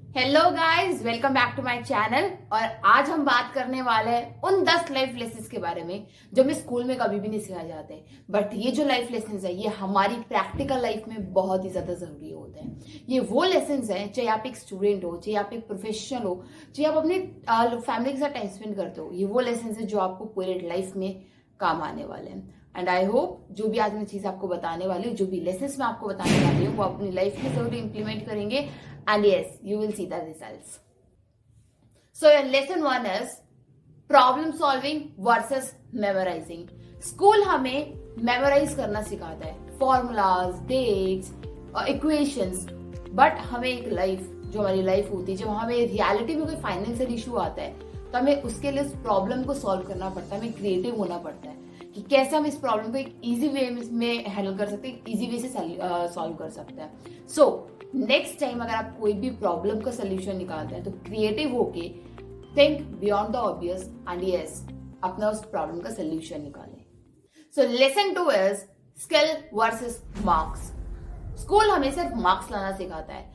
Hello guys, welcome back to my channel. और आज हम बात करने वाले हैं उन 10 लाइफ लेसन्स के बारे में जो हमें स्कूल में कभी भी नहीं सिखाए जाते। बट ये जो लाइफ लेसन्स है ये हमारी प्रैक्टिकल लाइफ में बहुत ही ज्यादा जरूरी होते हैं। ये वो लेसन्स हैं, चाहे आप एक स्टूडेंट हो, चाहे आप एक प्रोफेशनल हो, चाहे आप अपने फैमिली के साथ टाइम स्पेंड करते हो, ये वो लेसन्स है जो आपको पूरे लाइफ में काम आने वाले हैं। एंड आई होप जो भी आज मैं चीज आपको बताने वाली हूँ, जो भी लेसन्स मैं आपको बताने वाली हूँ, वो अपनी लाइफ में जरूर इंप्लीमेंट करेंगे and yes, you will see the results. So your lesson 1 is problem solving versus memorizing. School हमें मेमोराइज करना सिखाता है, फॉर्मूलाज, डेट्स, इक्वेशंस। बट हमें एक लाइफ, जो हमारी लाइफ होती है, जब हमें रियलिटी में कोई फाइनेंशियल इशू आता है तो हमें उसके लिए उस प्रॉब्लम को सॉल्व करना पड़ता है, हमें क्रिएटिव होना पड़ता है कि कैसे हम इस प्रॉब्लम को एक इजी वे में हैंडल कर सकते हैं, इजी वे से सॉल्व कर सकते हैं। सो नेक्स्ट टाइम अगर आप कोई भी प्रॉब्लम का सोल्यूशन निकालते हैं तो क्रिएटिव होके think beyond the obvious and yes, अपना उस प्रॉब्लम का सोल्यूशन निकालें। So lesson 2 is skill versus marks. School हमें सिर्फ मार्क्स लाना सिखाता है,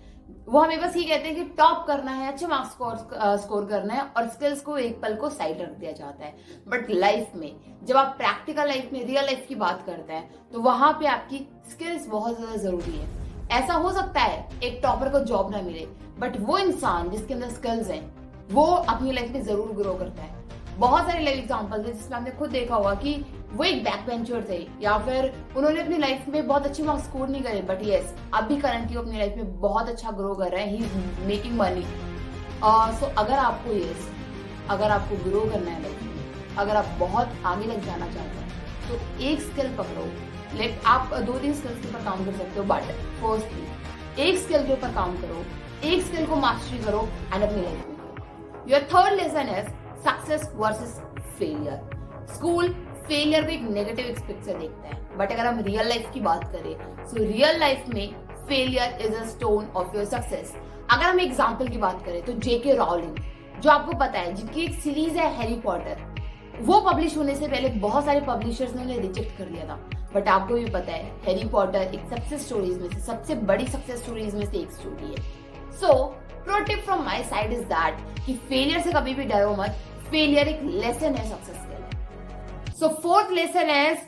वो हमें बस ये कहते हैं कि टॉप करना है, अच्छे मार्क्स स्कोर करना है और स्किल्स को एक पल को साइड रख दिया जाता है। बट लाइफ में जब आप प्रैक्टिकल लाइफ में, रियल लाइफ की बात करते हैं तो वहां पे आपकी स्किल्स बहुत ज्यादा जरूरी है। ऐसा हो सकता है एक टॉपर को जॉब ना मिले, बट वो इंसान जिसके अंदर स्किल्स हैं वो अपनी लाइफ में जरूर ग्रो करता है। बहुत सारे लाइफ एग्जांपल थे जिसमें हमने खुद देखा होगा कि वो एक बैक बेंचर थे या फिर उन्होंने अपनी लाइफ में बहुत अच्छे मार्क्स स्कोर नहीं करे, बट यस अभी करंटली अपनी लाइफ में बहुत अच्छा ग्रो कर रहे हैं, ही इज मेकिंग मनी। सो अगर आपको ग्रो करना है लाइफ में, अगर आप बहुत आगे लग जाना चाहते हैं तो एक स्किल पकड़ो। आप 2-3 स्किल्स के ऊपर काम कर सकते हो, बट फर्स्टली एक स्किल के ऊपर काम करो, एक स्किल को मास्टरी करो एंड अपनी लाइफ में करो। Your third lesson is success versus failure. School failure को एक नेगेटिव एस्पेक्ट से देखता है, बट अगर हम रियल लाइफ की बात करें सो रियल लाइफ में failure is a stone of your success. अगर हम एग्जाम्पल की बात करें तो जेके रॉलिंग, जो आपको पता है जिनकी एक सीरीज है हैरी पॉटर, वो पब्लिश होने से पहले बहुत सारे पब्लिशर्स ने उन्हें रिजेक्ट कर दिया था। बट आपको भी पता है हैरी पॉटर एक सक्सेस स्टोरीज में से, सबसे बड़ी सक्सेस स्टोरीज में से एक स्टोरी है। सो pro tip from my side is that कि फेलियर से कभी भी डरो मत, फेलियर एक लेसन है सक्सेस के लिए। So fourth lesson is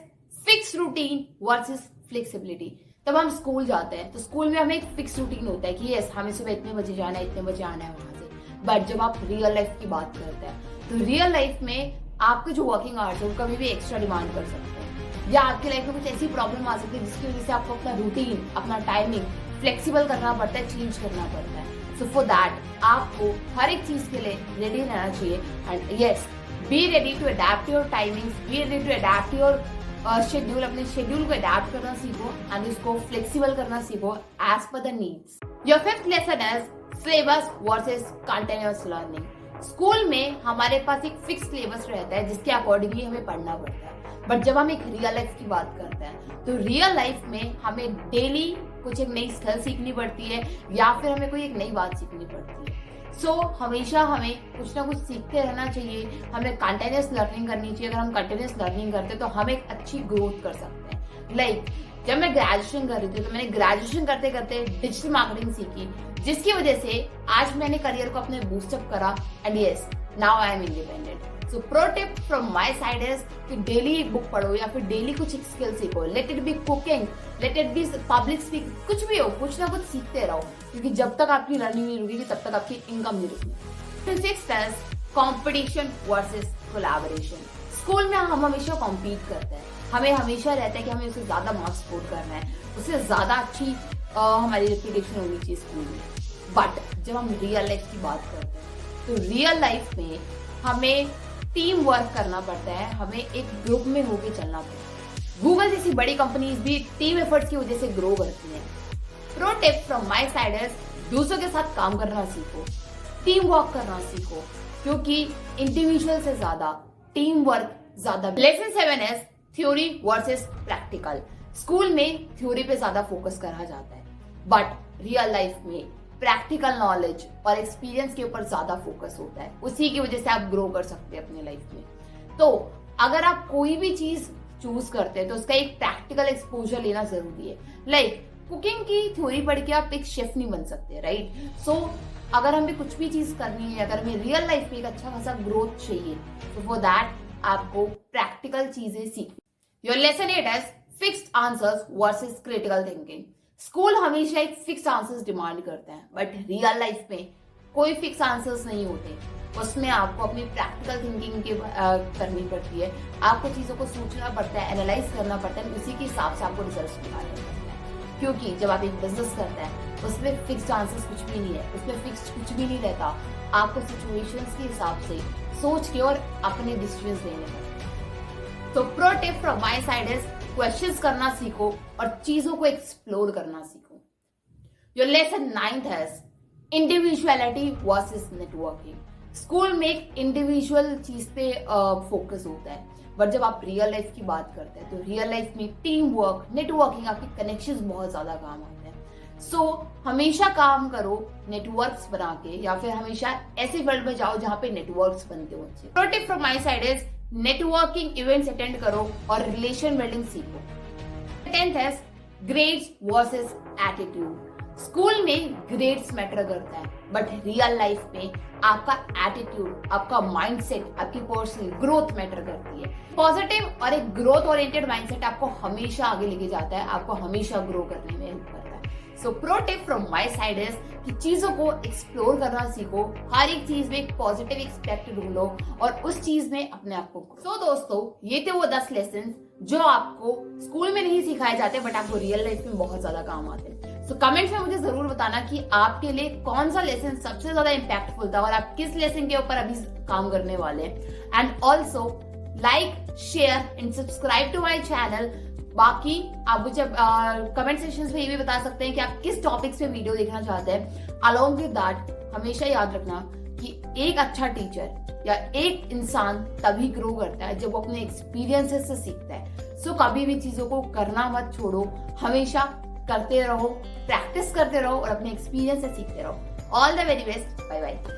fix routine versus flexibility. तब हम स्कूल जाते हैं तो स्कूल में हमें एक फिक्स रूटीन होता है कि यस हमें सुबह इतने बजे जाना है, इतने बजे आना है वहां से। बट जब आप रियल लाइफ की बात करते हैं तो रियल लाइफ में आपके जो वर्किंग आवर्स है वो कभी भी एक्स्ट्रा डिमांड कर सकते हैं, या आपकी लाइफ में कुछ ऐसी प्रॉब्लम आ सकती है जिसकी वजह से आपको अपना रूटीन, अपना टाइमिंग फ्लेक्सिबल करना पड़ता है, चेंज करना पड़ता है। सो फॉर दैट आपको हर एक चीज के लिए रेडी रहना चाहिए and yes be ready to adapt your timings, be ready to adapt your schedule. अपने शेड्यूल को अडेप्ट करना सीखो एंड उसको फ्लेक्सिबल करना सीखो as per the needs. Your fifth lesson is syllabus versus continuous learning. School में हमारे पास एक फिक्स सिलेबस रहता है जिसके अकॉर्डिंगली हमें पढ़ना पड़ता है, बट जब हम एक रियल लाइफ की बात करते हैं तो रियल लाइफ में हमें डेली कुछ एक नई स्किल सीखनी पड़ती है या फिर हमें कोई एक नई बात सीखनी पड़ती है। सो हमेशा हमें कुछ ना कुछ सीखते रहना चाहिए, हमें कंटिन्यूअस लर्निंग करनी चाहिए। अगर हम कंटिन्यूअस लर्निंग करते हैं तो हम एक अच्छी ग्रोथ कर सकते हैं। लाइक जब मैं ग्रेजुएशन कर रही थी तो मैंने ग्रेजुएशन करते करते डिजिटल मार्केटिंग सीखी, जिसकी वजह से आज मैंने करियर को अपने बूस्टअप करा and yes now I am independent. So pro tip from my side is कि डेली एक बुक पढ़ो या फिर डेली कुछ एक स्किल सीखो। Let it be cooking, let it be public speaking, कुछ भी हो, कुछ ना कुछ सीखते रहो, क्योंकि जब तक आपकी लर्निंग नहीं रुकेगी तब तक आपकी इनकम नहीं रुकेगी। Sixth is competition versus collaboration. School में हम हमेशा कॉम्पीट करते हैं, हमें हमेशा रहता है कि हमें उससे ज्यादा मार्क्स स्कोर करना है, उससे ज्यादा अच्छी हमारी रेपुटेशन होनी चाहिए स्कूल में। बट जब हम रियल लाइफ की बात करते हैं तो रियल लाइफ में हमें टीम वर्क करना पड़ता है, हमें एक ग्रुप में होके चलना पड़ता है। गूगल जैसी बड़ी कंपनीज भी टीम एफर्ट्स की वजह से ग्रो करती हैं। Pro tip from my side is दूसरों के साथ काम करना सीखो, टीम वर्क करना सीखो, क्योंकि इंडिविजुअल से ज्यादा टीम वर्क ज्यादा। Lesson 7 is theory versus practical. School में थ्योरी पे ज्यादा फोकस करा जाता है, बट रियल लाइफ में प्रैक्टिकल नॉलेज और एक्सपीरियंस के ऊपर ज्यादा फोकस होता है। उसी की वजह से आप ग्रो कर सकते हैं अपने लाइफ में। तो अगर आप कोई भी चीज चूज करते हैं तो उसका एक प्रैक्टिकल एक्सपोजर लेना जरूरी है। लाइक कुकिंग की थ्योरी पढ़ के आप एक शेफ नहीं बन सकते, राइट? सो अगर हमें कुछ भी चीज करनी है, अगर हमें रियल लाइफ में एक अच्छा खासा ग्रोथ चाहिए, तो फॉर दैट आपको प्रैक्टिकल चीजें सीखनी। योर लेसन 8 है fixed answers versus critical thinking. School हमेशा एक फिक्स आंसर्स डिमांड करते हैं, बट रियल लाइफ में कोई फिक्स आंसर्स नहीं होते। उसमें आपको अपनी प्रैक्टिकल थिंकिंग करनी पड़ती है। आपको चीजों को सोचना पड़ता है, एनालाइज करना पड़ता है, उसी के हिसाब से आपको रिजल्ट निकालने पड़ते हैं। क्योंकि जब आप एक बिजनेस करते हैं उसमें फिक्स्ड आंसर्स कुछ भी नहीं है, उसमें फिक्स्ड कुछ भी नहीं रहता। आपको सिचुएशंस के हिसाब से सोच के और अपने डिसीजंस लेने पड़ते हैं। तो pro tip from my side is questions करना सीखो और चीजों को एक्सप्लोर करना सीखो। योर लेसन 9th है इंडिविजुअलिटी वर्सेस नेटवर्किंग। स्कूल में एक इंडिविजुअल चीज पे फोकस होता है, बट जब आप रियल लाइफ की बात करते हैं तो रियल लाइफ में टीम वर्क, नेटवर्किंग, आपके कनेक्शंस बहुत ज्यादा काम आते हैं। सो हमेशा काम करो नेटवर्क्स बना के, या फिर हमेशा ऐसे फील्ड में जाओ जहां पे नेटवर्क्स बनते हो अच्छे। Pro tip from my side is networking events attend करो और रिलेशन बिल्डिंग सीखो। 10th है ग्रेड्स वर्सेस एटीट्यूड। स्कूल में ग्रेड्स मैटर करता है, बट रियल लाइफ में आपका एटीट्यूड, आपका माइंडसेट, आपकी पर्सनल ग्रोथ मैटर करती है। पॉजिटिव और एक ग्रोथ ओरिएंटेड माइंडसेट आपको हमेशा आगे लेके जाता है, आपको हमेशा ग्रो करने में हेल्प करता है। सो pro tip from my side is कि चीजों को एक्सप्लोर करना सीखो, हर एक चीज में एक पॉजिटिव एस्पेक्ट ढूंढो और उस चीज में अपने आप को। सो दोस्तों, ये थे वो 10 लेसन जो आपको स्कूल में नहीं सिखाए जाते, बट आपको रियल लाइफ में बहुत ज्यादा काम आते हैं। सो कमेंट में मुझे जरूर बताना कि आपके लिए कौन सा लेसन सबसे ज्यादा इम्पैक्टफुल था और आप किस लेसन के ऊपर अभी काम करने वाले हैं। And also like, share and subscribe to my channel. बाकी आप मुझे कमेंट सेक्शन में ये भी बता सकते हैं कि आप किस टॉपिक्स पे वीडियो देखना चाहते हैं। अलोंग विद दैट हमेशा याद रखना कि एक अच्छा टीचर या एक इंसान तभी ग्रो करता है जब वो अपने एक्सपीरियंसेस से सीखता है। सो कभी भी चीजों को करना मत छोड़ो, हमेशा करते रहो, प्रैक्टिस करते रहो और अपने एक्सपीरियंस से सीखते रहो। All the very best, bye bye.